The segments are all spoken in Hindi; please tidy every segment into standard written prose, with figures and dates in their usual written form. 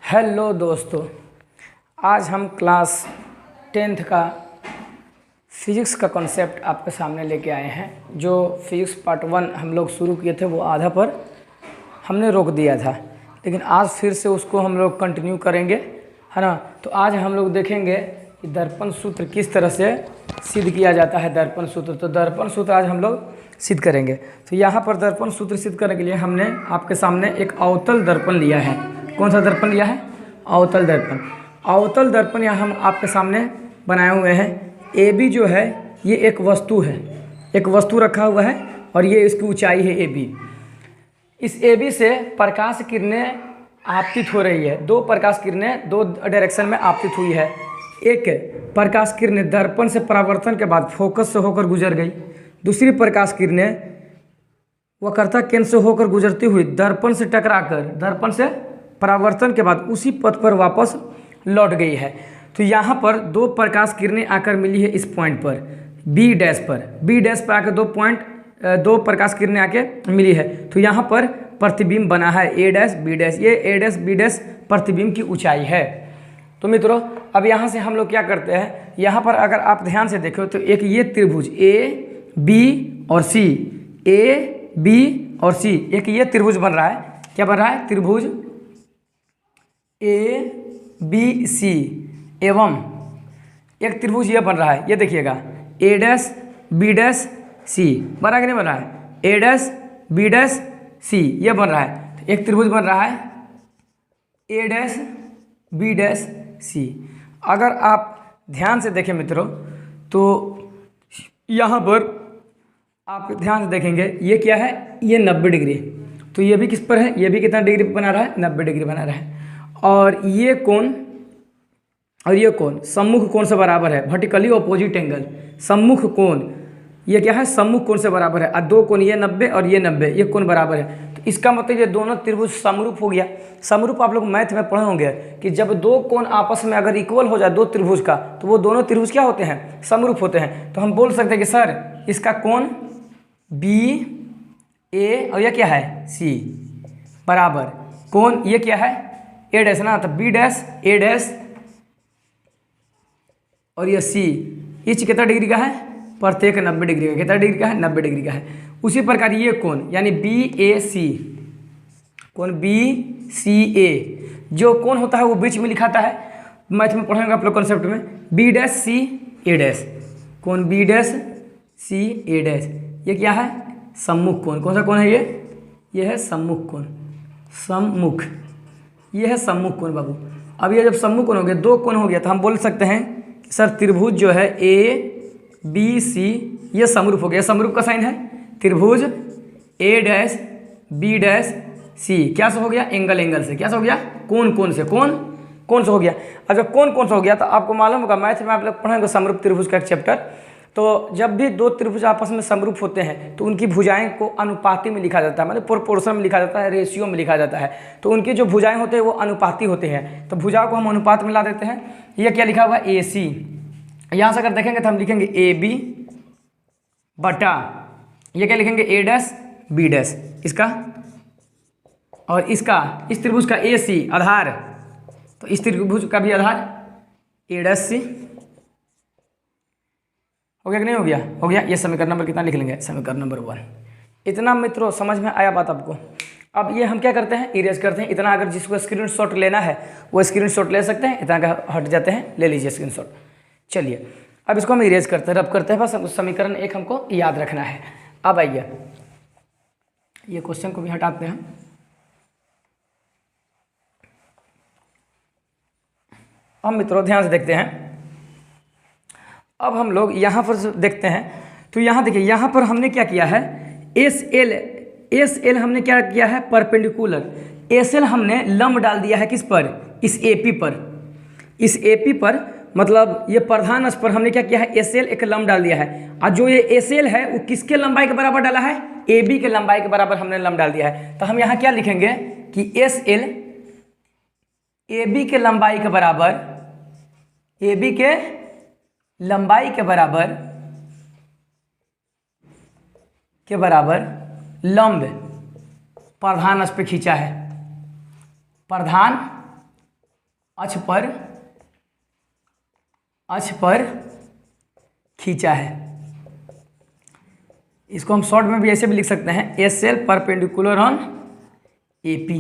हेलो दोस्तों, आज हम क्लास 10th का फिज़िक्स का कॉन्सेप्ट आपके सामने लेके आए हैं। जो फिज़िक्स पार्ट 1 हम लोग शुरू किए थे वो आधा पर हमने रोक दिया था, लेकिन आज फिर से उसको हम लोग कंटिन्यू करेंगे, है ना। तो आज हम लोग देखेंगे कि दर्पण सूत्र किस तरह से सिद्ध किया जाता है। दर्पण सूत्र, तो दर्पण सूत्र आज हम लोग सिद्ध करेंगे। तो यहाँ पर दर्पण सूत्र सिद्ध करने के लिए हमने आपके सामने एक अवतल दर्पण लिया है। कौन सा दर्पण लिया है? अवतल दर्पण। अवतल दर्पण यहाँ हम आपके सामने बनाए हुए हैं। ए बी जो है ये एक वस्तु है, एक वस्तु रखा हुआ है और ये इसकी ऊंचाई है ए बी। इस ए बी से प्रकाश किरणें आपतित हो रही है। दो प्रकाश किरणें दो डायरेक्शन में आपतित हुई है। एक प्रकाश किरणें दर्पण से परावर्तन के बाद फोकस से होकर गुजर गई। दूसरी प्रकाश किरणें वक्रता केंद्र से होकर गुजरती हुई दर्पण से टकराकर दर्पण से परावर्तन के बाद उसी पथ पर वापस लौट गई है। तो यहाँ पर दो प्रकाश किरणें आकर मिली है इस पॉइंट पर, बी डैश पर आकर दो प्रकाश किरणें आके मिली है। तो यहाँ पर प्रतिबिंब बना है ए डैश बी डैश। ये ए डैश बी डैश प्रतिबिंब की ऊंचाई है। तो मित्रों, अब यहाँ से हम लोग क्या करते हैं, यहाँ पर अगर आप ध्यान से देखो तो एक ये त्रिभुज ए बी और सी, ए बी और सी, एक ये त्रिभुज बन रहा है। क्या बन रहा है? त्रिभुज ए बी सी एवं एक त्रिभुज ये बन रहा है। ये देखिएगा ए डैश बी डैश सी बन रहा है कि नहीं बन रहा है? A dash B dash C ये बन रहा है। तो एक त्रिभुज बन रहा है A dash B dash C. अगर आप ध्यान से देखें मित्रों तो यहाँ पर आप ध्यान से देखेंगे ये क्या है, ये 90 डिग्री। तो ये भी किस पर है? ये भी कितना डिग्री बना रहा है? 90 डिग्री बना रहा है। और ये कोण और ये कोण सम्मुख कोण से बराबर है, वर्टिकली ऑपोजिट एंगल। सम्मुख कोण ये क्या है? सम्मुख कोण से बराबर है। और दो कोण ये 90 और ये 90, ये कोण बराबर है। तो इसका मतलब ये दोनों त्रिभुज समरूप हो गया। समरूप आप लोग मैथ में पढ़े होंगे कि जब दो कोण आपस में अगर इक्वल हो जाए दो त्रिभुज का, तो वो दोनों त्रिभुज क्या होते हैं? समरूप होते हैं। तो हम बोल सकते हैं कि सर इसका कोण बी ए और यह क्या है? सी बराबर कोण ये क्या है? ए डैश ना, तो बी डैश ए डैश और ये सी, ईच कितना डिग्री का है? प्रत्येक 90 डिग्री का। कितना डिग्री का है? 90 डिग्री का है। उसी प्रकार ये कोण यानी बी ए सी, कोण बी सी ए जो कोण होता है वो बीच में लिखाता है। मैथ में पढ़ेंगे आप लोग कॉन्सेप्ट में। बी डैश सी ए डैश, कोण बी डैश सी ए डैश, ये क्या है? सम्मुख कोण। कौन सा कोण है ये? ये है सम्मुख कोण। सम्मुख, ये है सम्मुख कोण बाबू। अब ये जब सम्मुख कोण हो गया, दो कोण हो गया, तो हम बोल सकते हैं कि सर त्रिभुज जो है ए बी सी ये समरूप हो गया। समरूप का साइन है त्रिभुज ए डैश बी डैश सी क्या से हो गया? एंगल एंगल से। क्या से हो गया? कोण से। कोण से हो गया। अब जब कोण से हो गया तो आपको मालूम होगा मैथ में आप लोग पढ़ेंगे समरूप त्रिभुज का एक चैप्टर। तो जब भी दो त्रिभुज आपस में समरूप होते हैं तो उनकी भुजाएं को अनुपाती में लिखा जाता है, मतलब प्रोपोर्शन में लिखा जाता है, रेशियो में लिखा जाता है। तो उनकी जो भुजाएं होते हैं वो अनुपाती होते हैं। तो भुजाओं को हम अनुपात में ला देते हैं। ये क्या लिखा हुआ? ए सी। यहाँ से अगर देखेंगे तो हम लिखेंगे ए बी बटा ये क्या लिखेंगे? ए डैश बी डैश इसका, और इसका इस त्रिभुज का ए सी आधार, तो इस त्रिभुज का भी आधार ए डैश सी। हो गया कि नहीं हो गया? हो गया। ये समीकरण नंबर कितना लिख लेंगे? समीकरण नंबर 1। इतना मित्रों समझ में आया बात आपको? अब ये हम क्या करते हैं? इरेज करते हैं। इतना अगर जिसको स्क्रीनशॉट लेना है वो स्क्रीनशॉट ले सकते हैं। इतना का हट जाते हैं, ले लीजिए स्क्रीनशॉट। चलिए अब इसको हम इरेज करते हैं, रब करते हैं। बस उस समीकरण एक हमको याद रखना है। अब आइए ये क्वेश्चन को भी हटाते हैं। हम मित्रों ध्यान से देखते हैं। अब हम लोग यहाँ पर देखते हैं तो यहाँ देखिए, यहाँ पर हमने क्या किया है? एस एल हमने क्या किया है? परपेंडिकुलर। एस एल हमने लंब डाल दिया है किस पर? इस ए पी पर। इस ए पी पर मतलब ये प्रधान अक्ष पर हमने क्या किया है? एस एल एक लंब डाल दिया है। और जो ये एस एल है वो किसके लंबाई के बराबर डाला है? ए बी के लंबाई के बराबर हमने लंब डाल दिया है। तो हम यहाँ क्या लिखेंगे कि एस एल ए बी के लंबाई के बराबर, ए बी के लंबाई के बराबर लंब प्रधान अक्ष पे खींचा है। प्रधान अक्ष पर खींचा है। इसको हम शॉर्ट में भी ऐसे भी लिख सकते हैं, S L perpendicular on A P,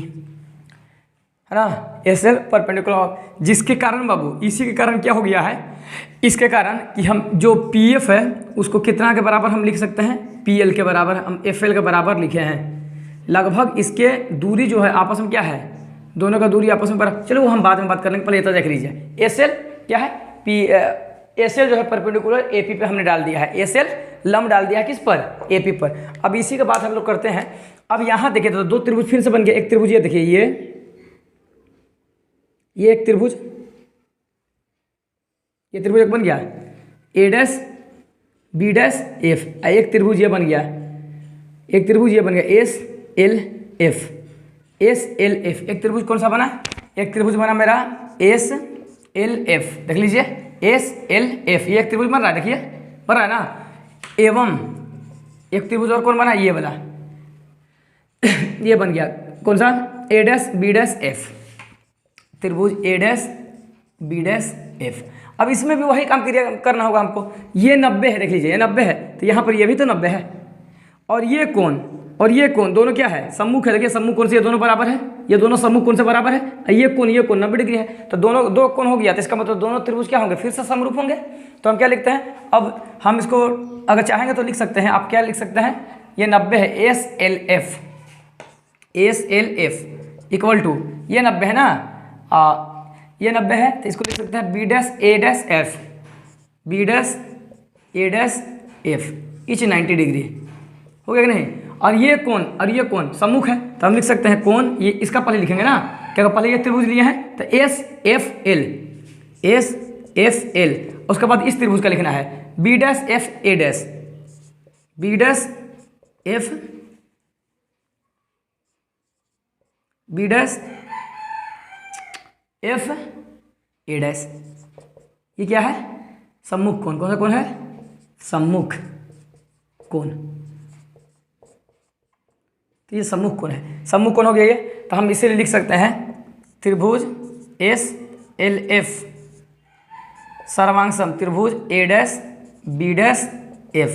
है ना, एस एल परपेंडिकुलर, जिसके कारण बाबू, इसी के कारण क्या हो गया है, इसके कारण कि हम जो पी एफ है उसको कितना के बराबर हम लिख सकते हैं, पी एल के बराबर, हम एफ एल के बराबर लिखे हैं। लगभग इसके दूरी जो है आपस में क्या है, दोनों का दूरी आपस में बराबर। चलो वो हम बाद में बात कर लेंगे, पहले इतना देख लीजिए। एस एल क्या है, पी एस एल जो है परपेंडिकुलर ए पी पे हमने डाल दिया है, एस एल लंब डाल दिया है किस पर, ए पी पर। अब इसी के बाद हम लोग करते हैं, अब यहाँ देखिए तो दो त्रिभुज फिर से बन गया। एक त्रिभुज ये देखिए, ये एक त्रिभुज, ये त्रिभुज एक बन गया, ए डैश बी डैश एफ। एक त्रिभुज ये बन गया, एक त्रिभुज ये बन गया, S L F, S L F. एक त्रिभुज कौन सा बना, एक त्रिभुज बना मेरा एस एल एफ, देख लीजिए एस एल एफ, ये एक त्रिभुज बन रहा है, देखिए बन रहा है ना। एवं एक त्रिभुज और कौन बना, ये वाला ये बन गया कौन सा, ए डैश बी डैश एफ, त्रिभुज ए डैश बी डैश एफ। अब इसमें भी वही काम करना होगा हमको। ये 90 है, देख लीजिए ये 90 है, तो यहाँ पर ये भी तो 90 है। और ये कोण और ये कोण दोनों क्या है, सम्मुख है। देखिए सम्मुख कोण से ये दोनों बराबर है, ये दोनों सम्मुख कोण से बराबर है। ये कोण 90 डिग्री है, तो दोनों दो कोण हो गया, तो इसका मतलब दोनों त्रिभुज क्या होंगे, फिर से समरूप होंगे। तो हम क्या लिखते हैं, अब हम इसको अगर चाहेंगे तो लिख सकते हैं, आप क्या लिख सकते हैं, ये 90 है, S L F, S L F equal to ये 90 है ना, ये 90 है, तो इसको लिख सकते हैं बी डैश ए डैश एफ, बी डैश ए डैश एफ इच 90 डिग्री, हो गया कि नहीं। और ये कोण सम्मुख है, तो हम लिख सकते हैं कोण, ये इसका पहले लिखेंगे ना, क्या पहले ये त्रिभुज लिए हैं, तो S F L, S F L, उसके बाद इस त्रिभुज का लिखना है B dash F A dash, B dash F B dash F A dash. ये क्या है, सम्मुख कोण, कौन सा कोण है, सम्मुख कोण, तो ये सम्मुख कोण है, सम्मुख कोण हो गया ये। तो हम इसीलिए लिख सकते हैं त्रिभुज एस एल एफ सर्वांग सम त्रिभुज ए डैश बी डैश एफ,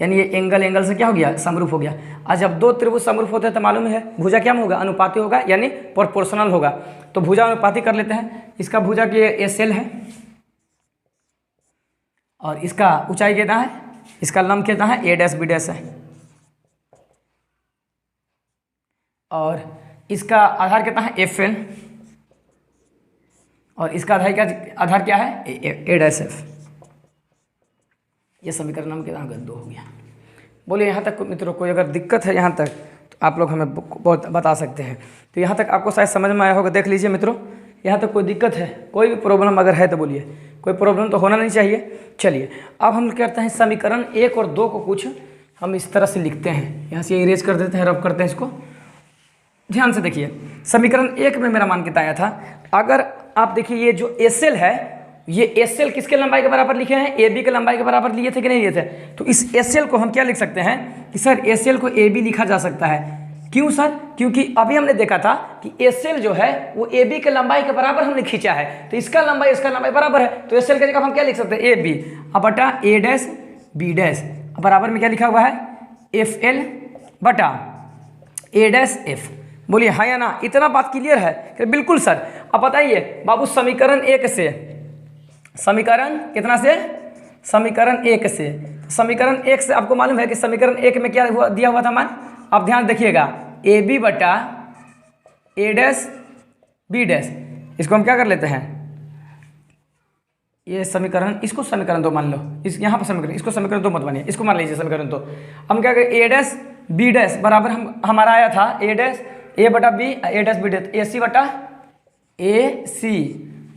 यानी ये एंगल से क्या हो गया, समरूप हो गया। और जब दो त्रिभुज समरूप होते हैं तो मालूम है भुजा क्या में होगा, अनुपाती होगा, यानी प्रोपोर्शनल होगा। तो भुजा अनुपाती कर लेते हैं। इसका भुजा की एस एल है और इसका ऊंचाई कितना है, इसका लंब कितना है, ए डैश बी डैश है, और इसका आधार कितना है, एफ एल, और इसका आधार क्या है, ए डैश एफ। ये समीकरण नाम कितना हो गया, 2 हो गया। बोलिए यहाँ तक मित्रों, कोई अगर दिक्कत है यहाँ तक तो आप लोग हमें बहुत बता सकते हैं। तो यहाँ तक आपको शायद समझ में आया होगा। देख लीजिए मित्रों, यहाँ तक कोई दिक्कत है, कोई भी प्रॉब्लम अगर है तो बोलिए, कोई प्रॉब्लम तो होना नहीं चाहिए। चलिए अब हम क्या करते हैं, समीकरण 1 और 2 को कुछ हम इस तरह से लिखते हैं, यहाँ से इरेज कर देते हैं, रब करते हैं इसको। ध्यान से देखिए, समीकरण 1 में मेरा मान कितना आया था, अगर आप देखिए ये जो एस एल है, ये एस एल किसके लंबाई के बराबर लिखे हैं, ए बी के लंबाई के बराबर लिए थे कि नहीं लिए थे। तो इस एस एल को हम क्या लिख सकते हैं कि सर एस एल को ए बी लिखा जा सकता है। क्यों सर, क्योंकि अभी हमने देखा था कि एस एल जो है वो ए बी के लंबाई के बराबर हमने खींचा है, तो इसका लंबाई बराबर है, तो एस एल की जगह हम क्या लिख सकते हैं, ए बी बटा ए डैश बी डैश, बराबर में क्या लिखा हुआ है, एफ एल बटा ए डैश एफ। बोलिए हाँ या ना, इतना बात क्लियर है। बिल्कुल सर। अब बताइए बाबू, समीकरण 1 से, समीकरण कितना से, समीकरण 1 से, समीकरण 1 से आपको मालूम है कि समीकरण 1 में क्या हुआ, दिया हुआ था मान, आप ध्यान देखिएगा, ए बी बटा ए डैश बी डैश। इसको हम क्या कर लेते हैं, ये समीकरण, इसको समीकरण 2 मान लो, इस यहाँ पर समीकरण, इसको समीकरण 2 मत मानिए, इसको मान लीजिए समीकरण 2। हम क्या करें, ए डैश बी डैश बराबर हमारा आया था ए डैश ए बटा बी ए डैश बी डैश, ए सी बटा ए सी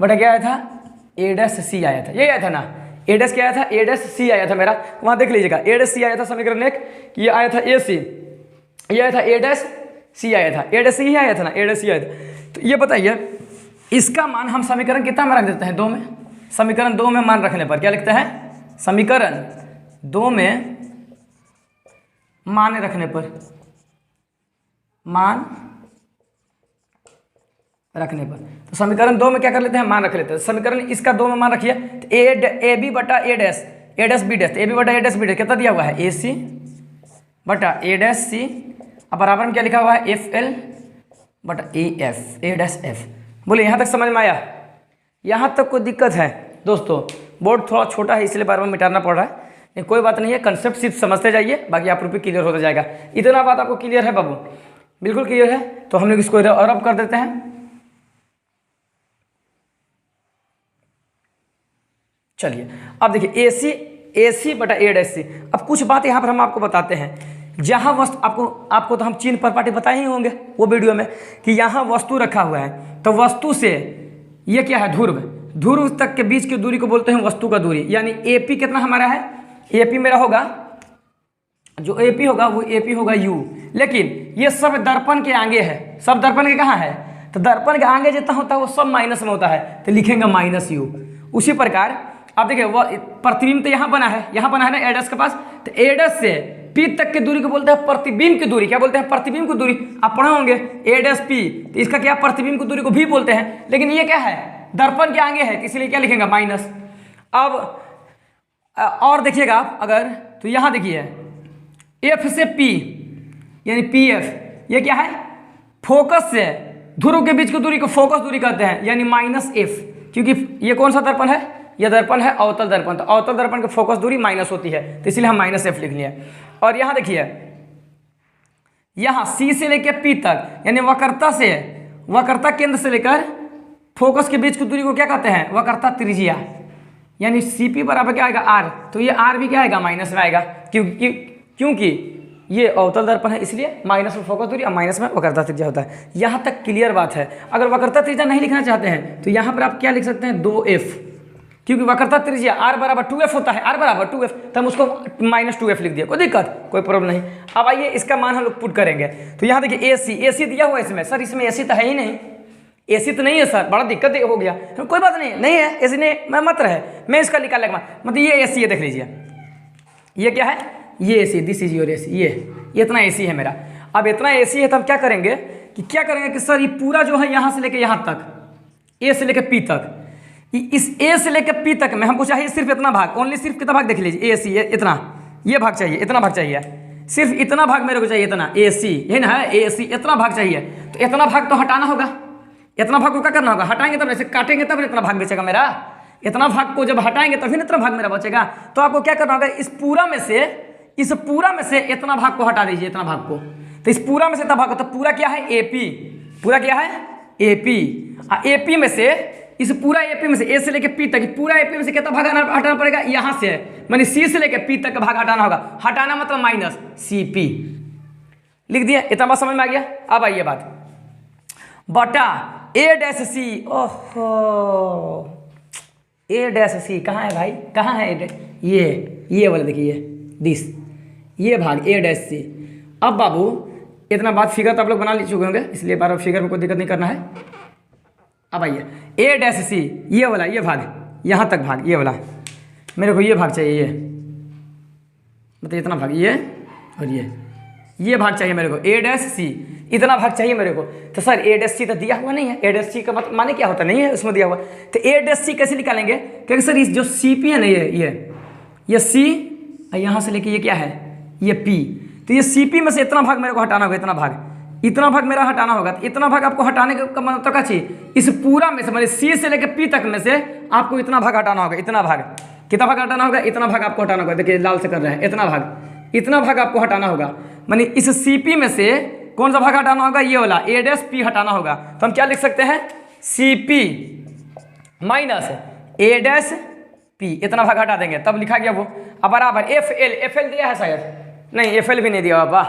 बटा क्या आया था, ए डैश सी आया था, ये आया था ना, ए डैश क्या आया था, ए डैश सी आया था मेरा, वहाँ देख लीजिएगा, ए डैश सी आया था समीकरण 1, ये आया था ए सी, ये आया था ए डैश सी आया था, ए डैश सी ही आया था ना, ए डैश सी आया था। तो ये बताइए इसका मान हम समीकरण कितना में रख देते हैं, 2 में। समीकरण 2 में मान रखने पर क्या लिखते हैं, समीकरण 2 में मान रखने पर, मान रखने पर। तो समीकरण 2 में क्या कर लेते हैं, मान रख लेते हैं। समीकरण इसका 2 में मान रखिए, तो ए बी बटा A dash B dash, A B बटा ए डैश बी डैश कितना दिया हुआ है, ए सी बटा ए डैश सी, अब बराबर में क्या लिखा हुआ है, एफ एल बटा A F, A dash F. बोले यहाँ तक समझ में आया? यहाँ तक कोई दिक्कत है दोस्तों? बोर्ड थोड़ा छोटा है इसलिए बार बार मिटाना पड़ रहा है, नहीं कोई बात नहीं है, कंसेप्ट सिर्फ समझते जाइए, बाकी आप रूपये क्लियर होता जाएगा। इतना बात आपको क्लियर है बाबू? बिल्कुल क्लियर है। तो हम लोग इसको और अब कर देते हैं। चलिए अब देखिए ए सी बटा ए डैश सी। अब कुछ बात यहाँ पर हम आपको बताते हैं। जहाँ वस्तु आपको तो हम चिन्ह प्रपाटी बताए ही होंगे वो वीडियो में, कि यहाँ वस्तु रखा हुआ है, तो वस्तु से ये क्या है, ध्रुव तक के बीच की दूरी को बोलते हैं वस्तु का दूरी। यानी एपी कितना हमारा है, एपी मेरा होगा, जो एपी होगा वो एपी होगा यू। लेकिन ये सब दर्पण के आगे है, सब दर्पण के कहाँ है, तो दर्पण के आगे जितना होता है वो सब माइनस में होता है, तो लिखेंगे माइनस यू। उसी प्रकार अब देखिए वो प्रतिबिंब तो यहाँ बना है ना एडस के पास, तो एडस से पी तक की दूरी को बोलते हैं प्रतिबिंब की दूरी। क्या बोलते हैं, प्रतिबिंब की दूरी। आप पढ़े होंगे एडस पी, तो इसका क्या प्रतिबिंब की दूरी को भी बोलते हैं, लेकिन ये क्या है, दर्पण के आगे है, इसलिए क्या लिखेंगे, माइनस। अब और देखिएगा आप अगर, तो यहाँ देखिए एफ से पी यानी पी एफ, ये क्या है, फोकस से ध्रुव के बीच की दूरी को फोकस दूरी कहते हैं, यानी माइनस एफ। क्योंकि ये कौन सा दर्पण है, यह दर्पण है अवतल दर्पण, तो अवतल दर्पण की फोकस दूरी माइनस होती है, तो इसलिए हम माइनस एफ लिख लिए। और यहाँ देखिए, यहाँ सी से लेकर पी तक, यानी वक्रता केंद्र से लेकर फोकस के बीच की दूरी को क्या कहते हैं, वक्रता त्रिज्या। यानी सी पी बराबर क्या आएगा, आर, तो ये आर भी क्या आएगा, माइनस में आएगा, क्योंकि ये अवतल दर्पण है, इसलिए माइनस में फोकस दूरी और माइनस में वक्रता त्रिज्या होता है। यहाँ तक क्लियर बात है। अगर वक्रता त्रिज्या नहीं लिखना चाहते हैं तो यहाँ पर आप क्या लिख सकते हैं, 2f, क्योंकि वक्रता त्रिज्या r बराबर 2f होता है, r बराबर 2f, तो हम उसको माइनस 2f लिख दिया, कोई दिक्कत, कोई प्रॉब्लम नहीं। अब आइए इसका मान हम लोग पुट करेंगे। तो यहाँ देखिए AC दिया हुआ है इसमें, सर इसमें AC तो है ही नहीं, AC तो नहीं है सर, बड़ा दिक्कत हो गया। तो कोई बात नहीं है, AC नहीं मैं मत रहे, मैं इसका निकाल मतलब ये AC है, देख लीजिए ये क्या है, ये AC, this is your AC, ये इतना AC है मेरा। अब इतना AC है तो हम क्या करेंगे कि सर ये पूरा जो है यहाँ से लेके यहाँ तक, A से लेके P तक, इस A से लेकर P तक में हमको चाहिए सिर्फ इतना भाग, ओनली सिर्फ कितना भाग देख लीजिए, AC इतना, ये भाग चाहिए, इतना भाग चाहिए, सिर्फ इतना भाग मेरे को चाहिए, इतना AC, यही ना है AC, इतना भाग चाहिए। तो इतना भाग तो हटाना होगा, इतना भाग को क्या करना होगा, हटाएंगे तब, ऐसे काटेंगे तब इतना भाग बचेगा मेरा, इतना भाग को जब हटाएंगे तभी इतना भाग मेरा बचेगा। तो आपको क्या करना होगा, इस पूरा में से इतना भाग को हटा दीजिए, इतना भाग को, तो इस पूरा में से इतना भाग, तो पूरा क्या है AP, पूरा क्या है AP, AP में से, इस पूरा AP में से A से लेके P तक, पूरा AP में से कितना भाग हटाना पड़ेगा, यहाँ से, मानी C से लेके P तक का भाग हटाना होगा, हटाना मतलब माइनस CP लिख दिया। इतना बात समझ में आ गया? अब आइए बात, बटा A डैश C, ओहो A डैश C कहाँ है भाई, कहाँ है ये वाला देखिए, दिस, ये भाग A डैश C। अब बाबू इतना बात फिगर तो आप लोग बना ले चुके होंगे, इसलिए बार फिगर में कोई दिक्कत नहीं करना है। अब आइए A डैश C, ये वाला, ये भाग, यहाँ तक भाग, ये वाला मेरे को, ये भाग चाहिए, ये मतलब इतना भाग, ये और ये भाग चाहिए मेरे को, A डैश C, इतना भाग चाहिए मेरे को। तो सर A डैश C तो दिया हुआ नहीं है, A डैश C का मतलब माने क्या होता, नहीं है उसमें दिया हुआ, तो A डैश C कैसे निकालेंगे, क्योंकि सर इस जो CP है ना, ये C, यहाँ से लेके ये क्या है, ये P, तो ये CP में से इतना भाग मेरे को हटाना होगा, इतना भाग मेरा हटाना होगा। तो इतना भाग आपको हटाने का मतलब क्या चाहिए, इस पूरा में से, मतलब C से लेकर P तक में से आपको इतना भाग हटाना होगा, इतना भाग, कितना भाग हटाना होगा, इतना भाग आपको हटाना होगा, देखिए लाल से कर रहे हैं, इतना भाग आपको हटाना होगा, मानी इस CP में से कौन सा भाग हटाना होगा, ये वाला A डैश P हटाना होगा। तो हम क्या लिख सकते हैं, CP minus A dash P, इतना भाग हटा देंगे, तब लिखा गया वो। अब बराबर FL दिया है शायद, नहीं FL भी नहीं दिया हुआ, वाह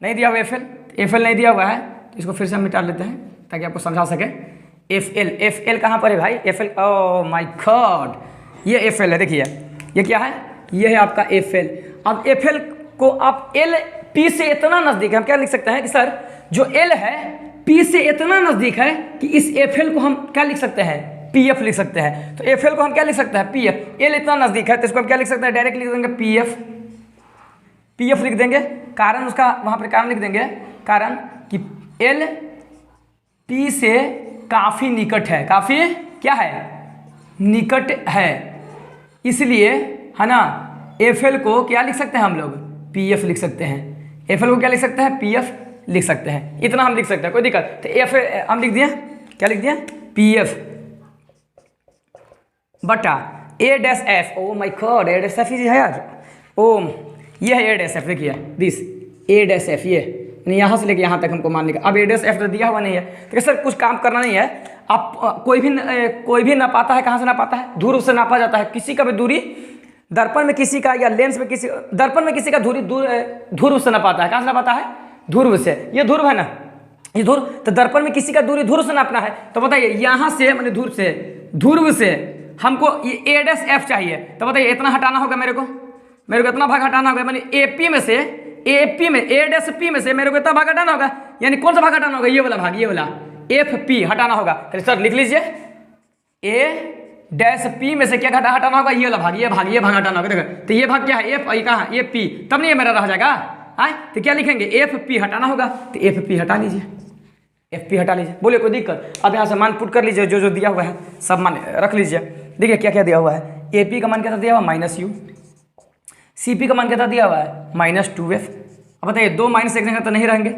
नहीं दिया हुआ, FL नहीं दिया हुआ है, तो इसको फिर से हम मिटा लेते हैं ताकि आपको समझा सके। FL कहाँ पर है भाई, FL, ओह माय गॉड, ये FL है, देखिए ये क्या है, ये है आपका FL। अब FL को आप P से इतना नज़दीक है, हम क्या लिख सकते हैं कि सर जो L है P से इतना नज़दीक है कि इस FL को हम क्या लिख सकते हैं, PF लिख सकते हैं। तो FL को हम क्या लिख सकते हैं, PF, L इतना नज़दीक है तो इसको हम क्या लिख सकते हैं, डायरेक्ट लिख देंगे PF लिख देंगे। कारण उसका वहाँ पर कारण लिख देंगे, कारण कि L P से काफ़ी निकट है, काफ़ी क्या है, निकट है, इसलिए है ना एफ को क्या लिख सकते हैं हम लोग, पी एफ लिख सकते हैं। एफ को क्या लिख सकते हैं, पी एफ लिख सकते हैं, इतना हम लिख सकते हैं, कोई दिक्कत। तो एफ हम लिख दिए, क्या लिख दिया, पी एफ बटा A dash F. Oh my god, A dash F है यार, ओ ये है ए डैश एफ, देखिए दिस ए डैश एफ, ये यहाँ से लेके यहाँ तक हमको मानने का। अब ए डैश एफ तो दिया हुआ नहीं है, तो सर कुछ काम करना नहीं है। आप कोई भी नापाता है, कहाँ से नापाता है, ध्रुव से नापा जाता है। किसी का भी दूरी दर्पण में किसी का या लेंस में किसी, दर्पण में किसी का दूरी ध्रुव से नापाता है। कहाँ से नापाता है, ध्रुव से। ये ध्रुव है ना, ये ध्रुव, तो दर्पण में किसी का दूरी ध्रुव से नापना है। तो बताइए यहाँ से मैंने ध्रुव से हमको ये ए डैश एफ चाहिए, तो बताइए इतना हटाना होगा मेरे को इतना भाग हटाना होगा। मैंने एपी में से ए डैश पी में से मेरे को इतना भाग हटाना होगा, यानी कौन सा भाग हटाना होगा, ये वाला भाग, ये वाला एफ पी हटाना होगा। तो सर लिख लीजिए ए डैश पी में से क्या हटाना होगा, ये वाला भाग, ये भाग हटाना होगा। देखो तो ये भाग क्या है, एफ, ये कहाँ, ए पी, तब नहीं ये मेरा रह जाएगा। हाँ तो क्या लिखेंगे, एफ पी हटाना होगा, तो एफ पी हटा लीजिए, एफ पी हटा लीजिए। बोलिए कोई दिक्कत। अब यहाँ से मान पुट कर लीजिए, जो जो दिया हुआ है सब मान रख लीजिए। देखिए क्या क्या दिया हुआ है, ए पी का मान क्या दिया हुआ, माइनस यू, सी पी का मान क्या दिया हुआ है, माइनस 2f। अब बताइए दो माइनस एक जगह तो नहीं रहेंगे,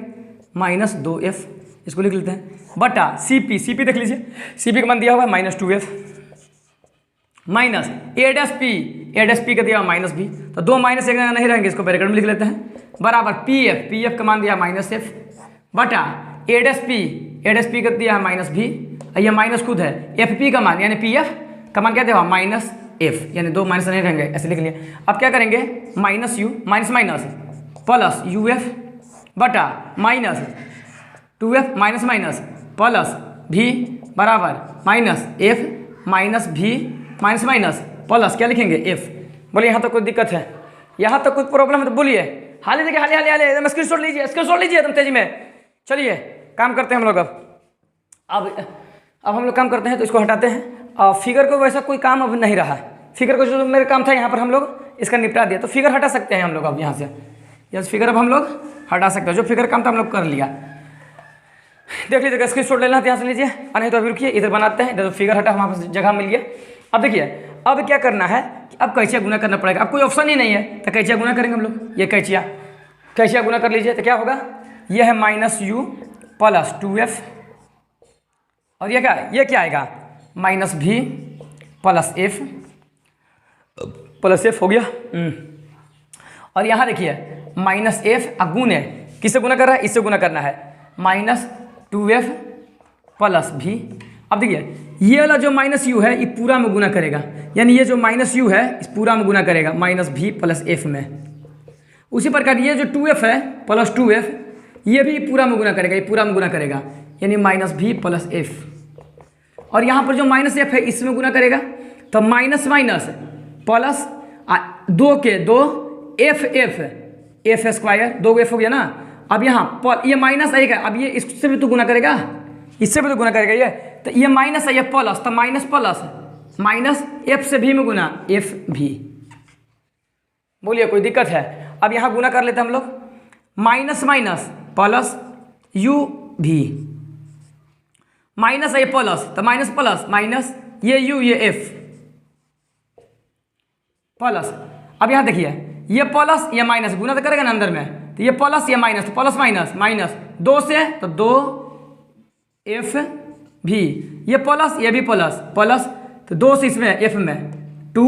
माइनस 2f, इसको लिख लेते हैं, बटा सी पी देख लीजिए, सी पी का मान दिया हुआ है माइनस 2f, माइनस ए डैश पी का दिया हुआ माइनस बी, तो दो माइनस एक जगह नहीं रहेंगे, इसको ब्रैकेट में लिख लेते हैं, बराबर पी एफ का मान दिया माइनस एफ, बटा ए डैश पी का दिया है माइनस भी, ये माइनस खुद है, एफ पी का मान यानी पी एफ का मान क्या दिया हुआ माइनस एफ, यानी दो माइनस नहीं रहेंगे, ऐसे लिख लिए। अब क्या करेंगे, minus you minus plus U F बटा माइनस 2f माइनस प्लस भी बराबर माइनस एफ माइनस भी माइनस प्लस क्या लिखेंगे एफ। बोलिए यहाँ तक कोई दिक्कत है, यहाँ तक कोई प्रॉब्लम है तो बोलिए, हाल देखिए हाल एकदम स्क्रीनशॉट लीजिए एकदम तेजी में। चलिए काम करते हैं हम लोग। अब हम लोग काम करते हैं, तो इसको हटाते हैं। फिगर को वैसा कोई काम अब नहीं रहा, फिगर को जो मेरा काम था यहाँ पर हम लोग इसका निपटा दिया, तो फिगर हटा सकते हैं हम लोग अब यहाँ से, यस फिगर अब हम लोग हटा सकते हैं, जो फिगर काम था हम लोग कर लिया। देख लीजिएगा, स्क्रीनशॉट लेना है यहाँ से लीजिए, नहीं तो अभी रुकिए इधर बनाते हैं, इधर तो फिगर हटा हमारे पास जगह मिल गया। अब देखिए अब क्या करना है कि अब कैचिया गुना करना पड़ेगा, अब कोई ऑप्शन ही नहीं है, तो कैचिया गुना करेंगे हम लोग। ये कैचिया गुना कर लीजिए, तो क्या होगा, ये है माइनस यू प्लस 2f, और ये क्या आएगा, माइनस भी प्लस एफ हो गया। और यहाँ देखिए माइनस एफ गुण है, किससे गुना कर रहा है, इससे गुना करना है, माइनस 2f प्लस भी। अब देखिए ये वाला जो माइनस यू है ये पूरा में गुना करेगा, यानी ये जो माइनस यू है इस पूरा में गुना करेगा माइनस भी प्लस एफ में। उसी प्रकार ये जो 2f है प्लस 2f ये भी पूरा में गुना करेगा, ये पूरा में गुना करेगा, यानी माइनस भी प्लस एफ। और यहाँ पर जो माइनस एफ है इसमें गुना करेगा, तो माइनस प्लस 2 के 2 एफ स्क्वायर, 2 एफ हो गया ना। अब यहाँ ये माइनस आएगा, अब ये इससे भी तो गुना करेगा, इससे भी तो गुना करेगा ये, तो ये माइनस है, ये प्लस, तो माइनस एफ से भी में गुना एफ भी। बोलिए कोई दिक्कत है। अब यहाँ गुना कर लेते हैं हम लोग, माइनस प्लस यू भी, माइनस है ये प्लस, तो माइनस ये यू ये एफ प्लस। अब यहाँ देखिए ये प्लस ये माइनस गुना तो करेगा ना अंदर में, तो ये प्लस ये माइनस, तो प्लस माइनस 2 से तो 2 एफ भी, ये प्लस ये भी प्लस तो 2 से इसमें एफ में 2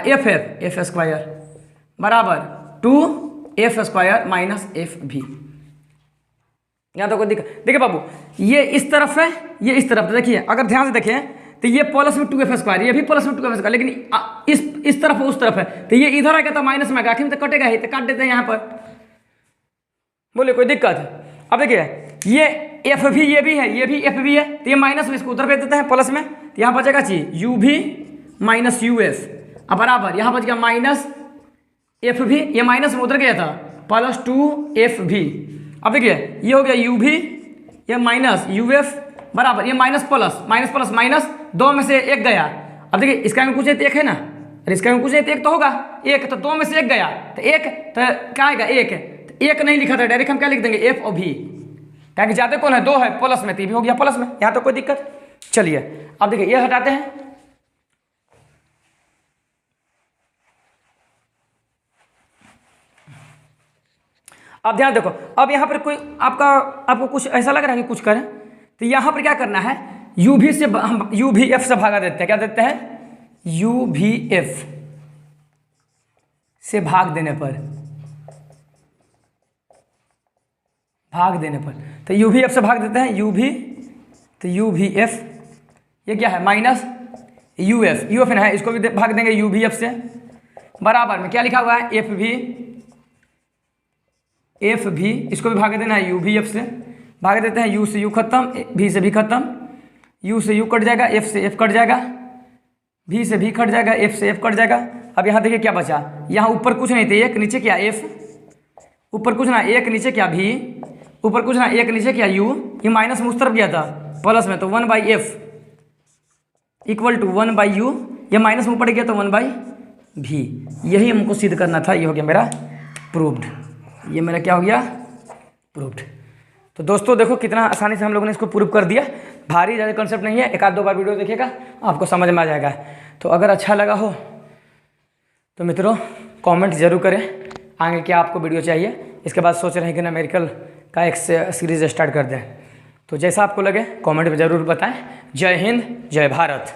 एफ स्क्वायर बराबर 2 एफ स्क्वायर माइनस एफ भी। यहाँ तो कोई दिक्कत, देखिए बाबू ये इस तरफ है ये इस तरफ, देखिए अगर ध्यान से देखें तो ये प्लस में 2f स्क्वायर, ये भी प्लस में 2f स्क्वायर, लेकिन इस तरफ उस तरफ है, तो ये इधर आएगा तो माइनस में आएगा, आखिर में तो कटेगा ही, तो काट देते हैं यहाँ पर। बोले कोई दिक्कत है। अब देखिए ये एफ भी ये भी है, ये भी एफ भी है, तो ये माइनस में इसको उधर भेज देते हैं प्लस में, तो यहाँ बचेगा चीज यू भी माइनस यू एफ, अब बराबर यहाँ बच गया माइनस एफ भी, ये माइनस में उधर गया था प्लस 2f भी। अब देखिए ये हो गया यू भी, ये माइनस यू एफ बराबर ये माइनस प्लस माइनस 2 में से 1 गया। अब देखिए इसका में कुछ है तो 1 है ना, अरे इसका में कुछ है तो 1 तो होगा, 1 तो 2 में से 1 गया, तो 1 तो क्या आएगा 1, तो 1 नहीं लिखा था डायरेक्ट हम क्या लिख देंगे एफ और भी, क्या कि जाते कौन है, 2 है, प्लस में, तो ये भी हो गया प्लस में, यहाँ तो कोई दिक्कत। चलिए अब देखिए ये हटाते हैं, अब ध्यान देखो, अब यहाँ पर कोई आपको कुछ ऐसा लग रहा है कि कुछ करें, तो यहाँ पर क्या करना है, यू भी से हम यू भी एफ से भागा देते हैं, क्या देते हैं, यू भी एफ से भाग देने पर, तो यू भी एफ से भाग देते हैं, यू भी, तो यू भी एफ, ये क्या है, माइनस यू एफ है, इसको भी भाग देंगे यू भी एफ से, बराबर में क्या लिखा हुआ है, एफ भी, इसको भी भाग देना है यू भी एफ से, भाग देते हैं, यू से यू खत्म, भी से भी खत्म, यू से यू कट जाएगा, एफ से एफ कट जाएगा, भी से भी कट जाएगा, एफ से एफ कट जाएगा। अब यहाँ देखिए क्या बचा, यहाँ ऊपर कुछ नहीं थे, एक नीचे क्या एफ, ऊपर कुछ ना, एक नीचे क्या भी, ऊपर कुछ ना, एक नीचे क्या यू, ये माइनस में उस तरफ गया था प्लस में, तो 1/f इक्वल टू 1/u, ये माइनस में ऊपर गया तो 1/v, यही हमको सिद्ध करना था। ये हो गया मेरा प्रूव्ड, ये मेरा क्या हो गया, प्रूव्ड। तो दोस्तों देखो कितना आसानी से हम लोगों ने इसको प्रूव कर दिया, भारी ज़्यादा कॉन्सेप्ट नहीं है, एक आध दो बार वीडियो देखिएगा आपको समझ में आ जाएगा। तो अगर अच्छा लगा हो तो मित्रों कमेंट जरूर करें आगे क्या आपको वीडियो चाहिए। इसके बाद सोच रहे हैं कि न्यूमेरिकल का एक सीरीज स्टार्ट कर दें, तो जैसा आपको लगे कमेंट में ज़रूर बताएं। जय हिंद, जय भारत।